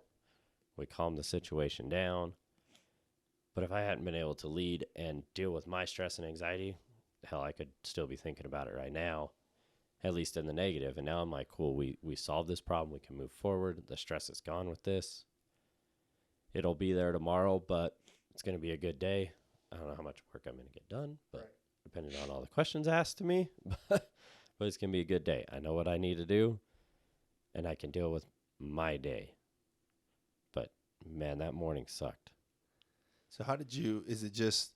We calmed the situation down. But if I hadn't been able to lead and deal with my stress and anxiety, hell, I could still be thinking about it right now, at least in the negative. And now I'm like, cool, we solved this problem. We can move forward. The stress is gone with this. It'll be there tomorrow, but it's going to be a good day. I don't know how much work I'm going to get done, but depending on all the questions asked to me, but it's going to be a good day. I know what I need to do, and I can deal with my day. But, man, that morning sucked. So how did you, is it just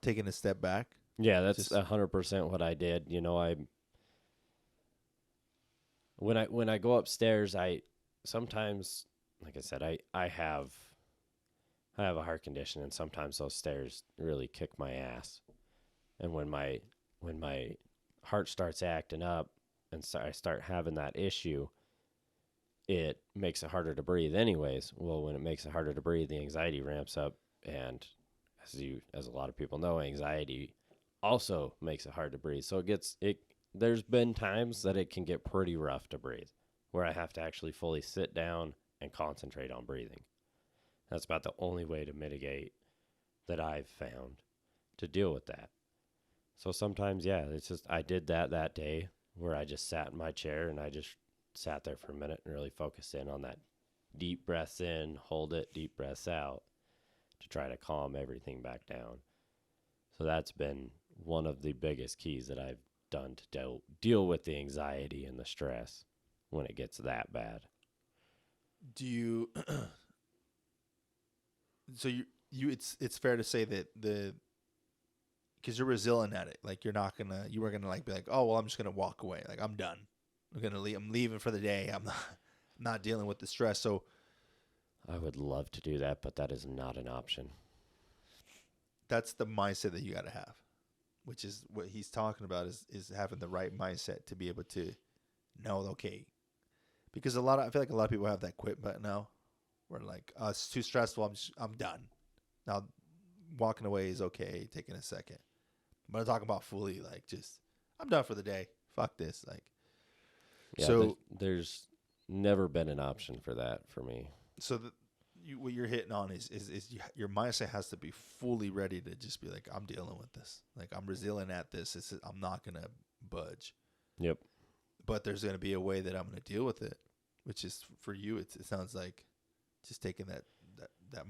taking a step back? Yeah, that's 100% what I did. When I go upstairs, I sometimes, like I said, I have a heart condition, and sometimes those stairs really kick my ass. And when my heart starts acting up and I start having that issue, it makes it harder to breathe anyways. Well, when it makes it harder to breathe, the anxiety ramps up, and as a lot of people know, anxiety also makes it hard to breathe. So there's been times that it can get pretty rough to breathe, where I have to actually fully sit down and concentrate on breathing. That's about the only way to mitigate that I've found to deal with that. So sometimes, yeah, it's just I did that day where I just sat in my chair and I just sat there for a minute and really focused in on that deep breaths in, hold it, deep breaths out to try to calm everything back down. So that's been one of the biggest keys that I've done to deal with the anxiety and the stress when it gets that bad. Do you... So it's fair to say that because you're resilient at it, like you weren't gonna like be like, oh well, I'm just gonna walk away, like I'm done, I'm leaving for the day, I'm not dealing with the stress. So I would love to do that, but that is not an option. That's the mindset that you got to have, which is what he's talking about is having the right mindset to be able to know, okay, because I feel like a lot of people have that quit button now. Where like, it's too stressful. I'm done. Now, walking away is okay. Taking a second, but I'm talking about fully like just I'm done for the day. Fuck this. Like, yeah, so there's never been an option for that for me. So what you're hitting on is your mindset has to be fully ready to just be like, I'm dealing with this. Like, I'm resilient at this. I'm not going to budge. Yep. But there's going to be a way that I'm going to deal with it, which is for you. It sounds like just taking that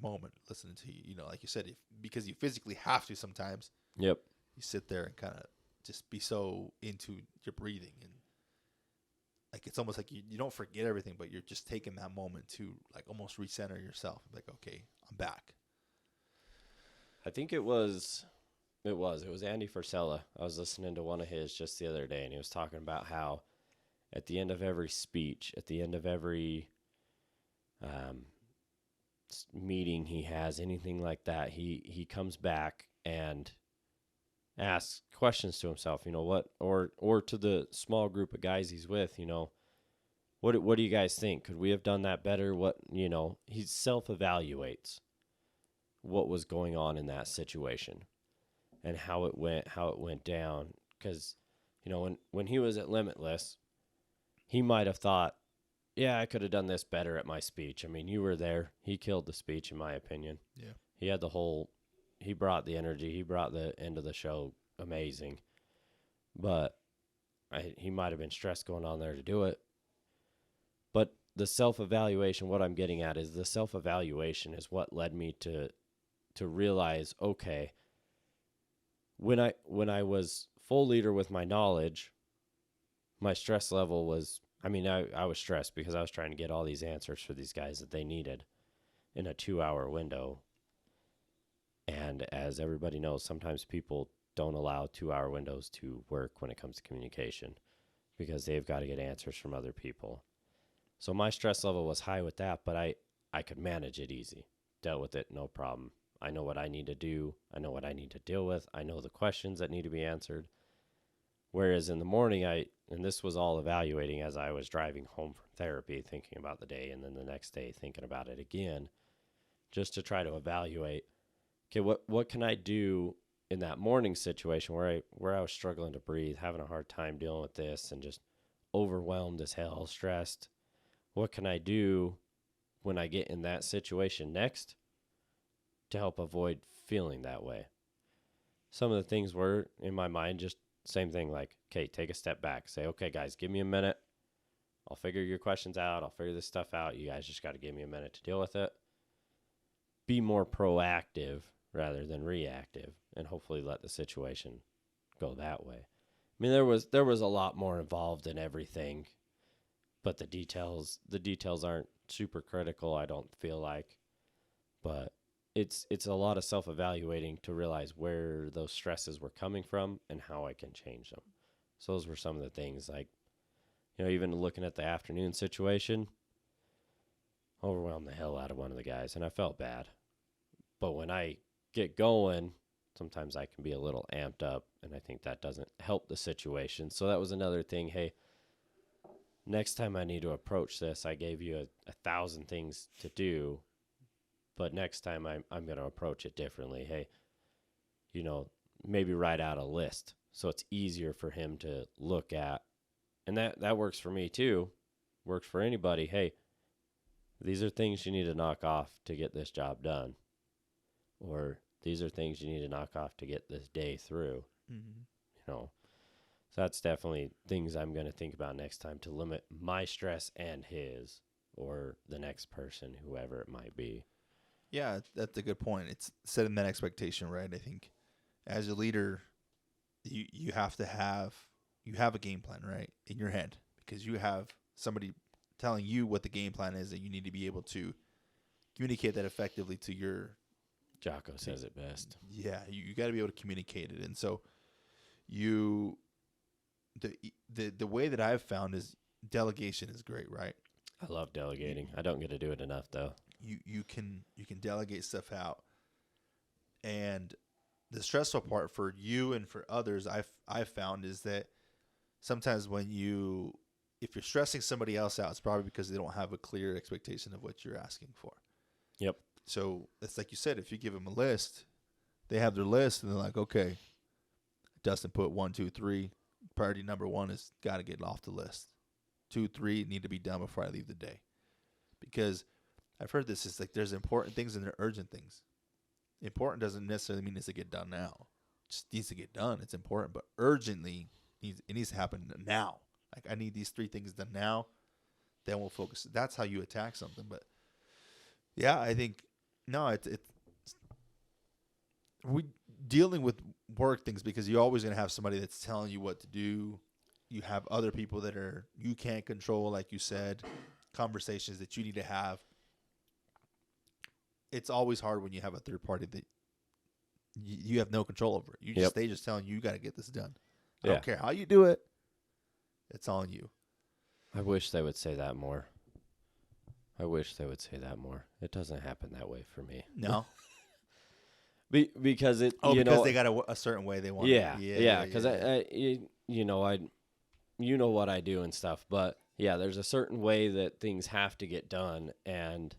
moment, listening to you, like you said, because you physically have to sometimes. Yep. You sit there and kind of just be so into your breathing, and like it's almost like you don't forget everything, but you're just taking that moment to like almost recenter yourself. Like, okay, I'm back. I think it was Andy Frisella. I was listening to one of his just the other day, and he was talking about how at the end of every speech, at the end of every meeting he has, anything like that, he comes back and asks questions to himself, what, or to the small group of guys he's with, what do you guys think? Could we have done that better? What, he self-evaluates what was going on in that situation and how it went down. Because, when he was at Limitless, he might have thought, yeah, I could have done this better at my speech. I mean, you were there. He killed the speech, in my opinion. Yeah. He brought the energy. He brought the end of the show amazing. But he might have been stressed going on there to do it. But the self-evaluation, what I'm getting at is the self-evaluation is what led me to realize, okay, when I was full leader with my knowledge, my stress level was, I was stressed because I was trying to get all these answers for these guys that they needed in a 2-hour window. And as everybody knows, sometimes people don't allow 2-hour windows to work when it comes to communication because they've got to get answers from other people. So my stress level was high with that, but I could manage it easy. Dealt with it, no problem. I know what I need to do. I know what I need to deal with. I know the questions that need to be answered. Whereas in the morning, and this was all evaluating as I was driving home from therapy, thinking about the day, and then the next day thinking about it again, just to try to evaluate, okay, what can I do in that morning situation where I was struggling to breathe, having a hard time dealing with this, and just overwhelmed as hell, stressed. What can I do when I get in that situation next to help avoid feeling that way? Some of the things were in my mind, just same thing, like, okay, take a step back. Say, okay, guys, give me a minute. I'll figure your questions out. I'll figure this stuff out. You guys just got to give me a minute to deal with it. Be more proactive rather than reactive, and hopefully let the situation go that way. I mean, there was a lot more involved in everything, but the details aren't super critical, I don't feel like. But it's a lot of self-evaluating to realize where those stresses were coming from and how I can change them. So those were some of the things, like, even looking at the afternoon situation, overwhelmed the hell out of one of the guys, and I felt bad. But when I get going, sometimes I can be a little amped up, and I think that doesn't help the situation. So that was another thing. Hey, next time I need to approach this, I gave you 1,000 things to do, but next time I'm going to approach it differently. Hey, maybe write out a list so it's easier for him to look at. And that works for me too. Works for anybody. Hey, these are things you need to knock off to get this job done. Or these are things you need to knock off to get this day through. Mm-hmm. So that's definitely things I'm going to think about next time to limit my stress and his, or the next person, whoever it might be. Yeah, that's a good point. It's setting that expectation, right? I think as a leader, you have to have a game plan, right, in your head, because you have somebody telling you what the game plan is, that you need to be able to communicate that effectively to your. Jocko says it best. Yeah, you got to be able to communicate it, and so the way that I've found is delegation is great, right? I love delegating. I don't get to do it enough though. You can delegate stuff out, and the stressful part for you and for others I've found is that sometimes if you're stressing somebody else out, it's probably because they don't have a clear expectation of what you're asking for. Yep. So it's like you said, if you give them a list, they have their list and they're like, okay, Dustin put 1, 2, 3. Priority number 1 is got to get off the list. 2, 3 need to be done before I leave the day. Because I've heard this. It's like there's important things and there are urgent things. Important doesn't necessarily mean it's to get done now. It just needs to get done. It's important, but urgently, it needs to happen now. Like, I need these 3 things done now. Then we'll focus. That's how you attack something. But yeah, I think no, it's we dealing with work things because you're always gonna have somebody that's telling you what to do. You have other people that are you can't control, like you said, conversations that you need to have. It's always hard when you have a third party that you have no control over. They just telling you got to get this done. I don't care how you do it. It's on you. I wish they would say that more. It doesn't happen that way for me. No. Because it. Because they got a certain way they want. Yeah. Because I you know what I do and stuff, but yeah, there's a certain way that things have to get done, and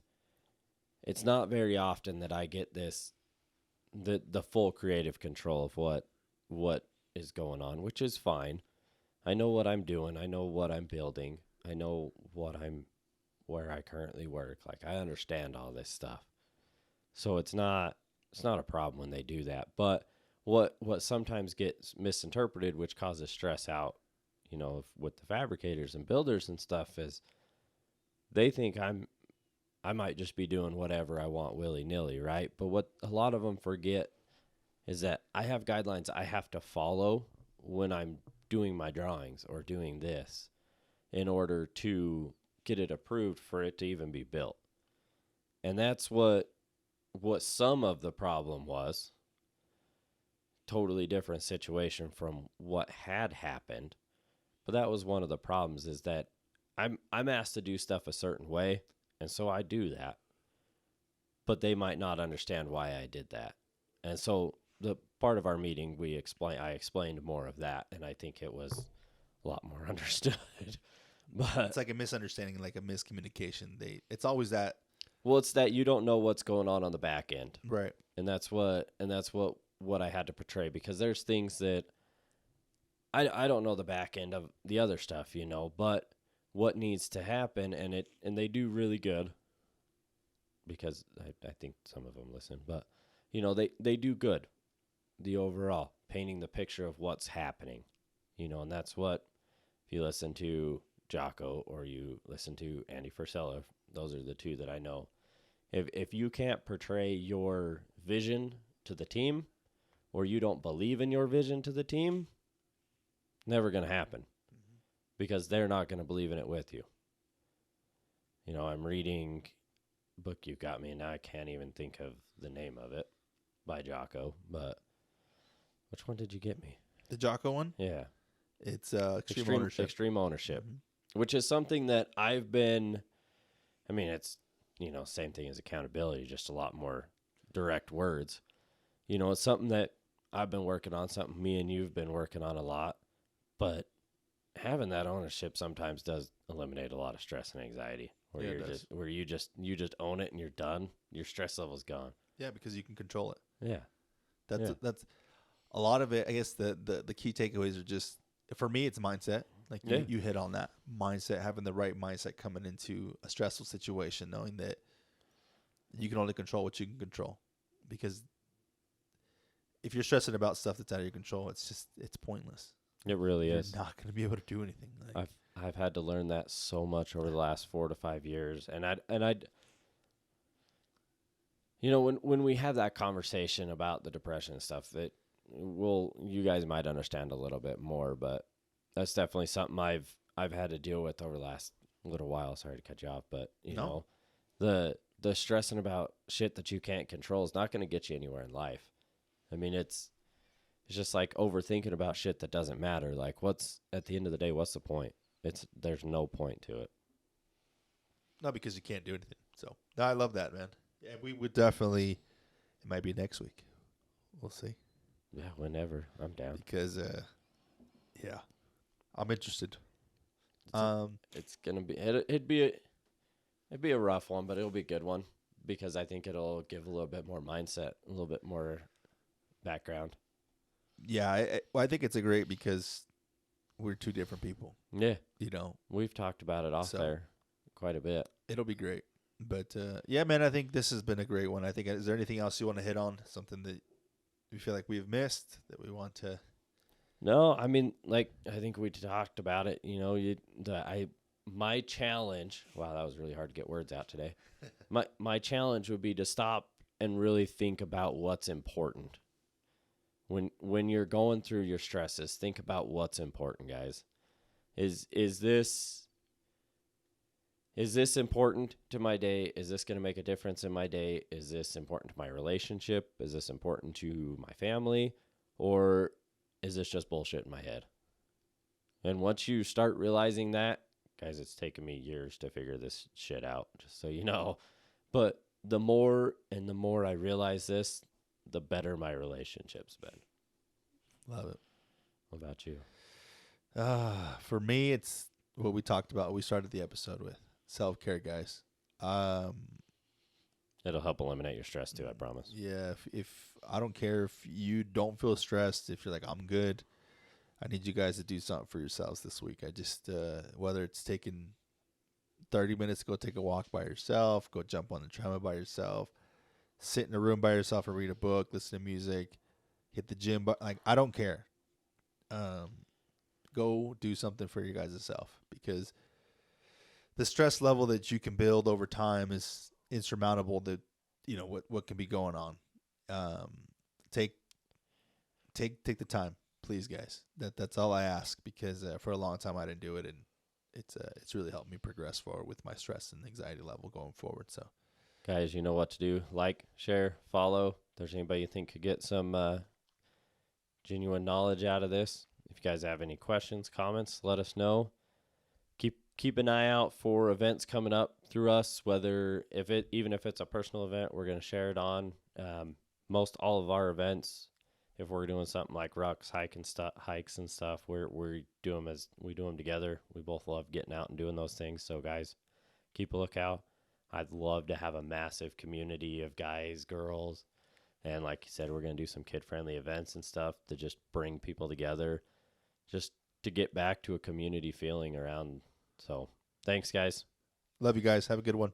it's not very often that I get the full creative control of what is going on, which is fine. I know what I'm doing. I know what I'm building. I know where I currently work. Like, I understand all this stuff. So it's not a problem when they do that. But what sometimes gets misinterpreted, which causes stress out, with the fabricators and builders and stuff, is they think I might just be doing whatever I want willy-nilly, right? But what a lot of them forget is that I have guidelines I have to follow when I'm doing my drawings or doing this in order to get it approved for it to even be built. And that's what some of the problem was. Totally different situation from what had happened. But that was one of the problems, is that I'm asked to do stuff a certain way, and so I do that. But they might not understand why I did that. And so the part of our meeting I explained more of that, and I think it was a lot more understood. But it's like a misunderstanding, like a miscommunication. It's always that. Well, it's that you don't know what's going on the back end. Right. And that's what I had to portray, because there's things that I don't know the back end of the other stuff, but what needs to happen, and they do really good, because I think some of them listen, but they do good, the overall painting the picture of what's happening, and that's what, if you listen to Jocko or you listen to Andy Frisella, those are the 2 that I know. If you can't portray your vision to the team, or you don't believe in your vision to the team, never going to happen, because they're not going to believe in it with you. I'm reading a book you got me, and now I can't even think of the name of it, by Jocko, but which one did you get me? The Jocko one? Yeah. It's Extreme Ownership. Extreme Ownership, which is something that I've been, it's, same thing as accountability, just a lot more direct words. It's something that I've been working on, something me and you've been working on a lot, but having that ownership sometimes does eliminate a lot of stress and anxiety, where you just own it and you're done. Your stress level's gone. Yeah, because you can control it. Yeah. That's a lot of it. I guess the key takeaways are just, for me, it's mindset. Like you hit on that mindset, having the right mindset coming into a stressful situation, knowing that you can only control what you can control. Because if you're stressing about stuff that's out of your control, it's pointless. It really is. You're not going to be able to do anything. I've had to learn that so much over the last 4 to 5 years, and when we have that conversation about the depression and stuff, that you guys might understand a little bit more, but that's definitely something I've had to deal with over the last little while. Sorry to cut you off, but the stressing about shit that you can't control is not going to get you anywhere in life. It's just like overthinking about shit that doesn't matter. Like, what's at the end of the day, what's the point? There's no point to it. Not because you can't do anything. So I love that, man. Yeah, we would definitely. It might be next week. We'll see. Yeah, whenever. I'm down. Because, yeah, I'm interested. It's gonna be. It'd be a rough one, but it'll be a good one, because I think it'll give a little bit more mindset, a little bit more background. Yeah, I think it's a great, because we're two different people. Yeah. You know, We've talked about it off there quite a bit. it'll be great. But yeah, man, I think this has been a great one. I think, is there anything else you want to hit on? Something that you feel like we've missed that we want to? No, I mean, like, I think we talked about it. You know, my challenge. Wow, that was really hard to get words out today. My challenge would be to stop and really think about what's important. When you're going through your stresses, think about what's important, guys. Is this important to my day? Is this going to make a difference in my day? Is this important to my relationship? Is this important to my family? Or is this just bullshit in my head? And once you start realizing that, guys, it's taken me years to figure this shit out, just so you know. But the more I realize this, the better my relationship's been. Love it. What about you? For me, it's what we talked about. We started the episode with self-care, guys. It'll help eliminate your stress too, I promise. Yeah, if I don't care if you don't feel stressed, if you're like, I'm good, I need you guys to do something for yourselves this week. I just, whether it's taking 30 minutes to go take a walk by yourself, go jump on the treadmill by yourself, sit in a room by yourself and read a book, listen to music, hit the gym, but like, I don't care. Go do something for your guys' self, because the stress level that you can build over time is insurmountable. That, you know, what can be going on. Take the time, please, guys. That's all I ask, because for a long time I didn't do it, and it's really helped me progress forward with my stress and anxiety level going forward. So, Guys, you know what to do. Like, share, follow. If there's anybody you think could get some genuine knowledge out of this. If you guys have any questions, comments, let us know. Keep an eye out for events coming up through us, even if it's a personal event, we're going to share it on. Most all of our events, if we're doing something like rucks, hikes and stuff, we do them together. We both love getting out and doing those things. So guys, keep a lookout. I'd love to have a massive community of guys, girls, and like you said, we're going to do some kid-friendly events and stuff to just bring people together, just to get back to a community feeling around. So thanks, guys. love you guys. Have a good one.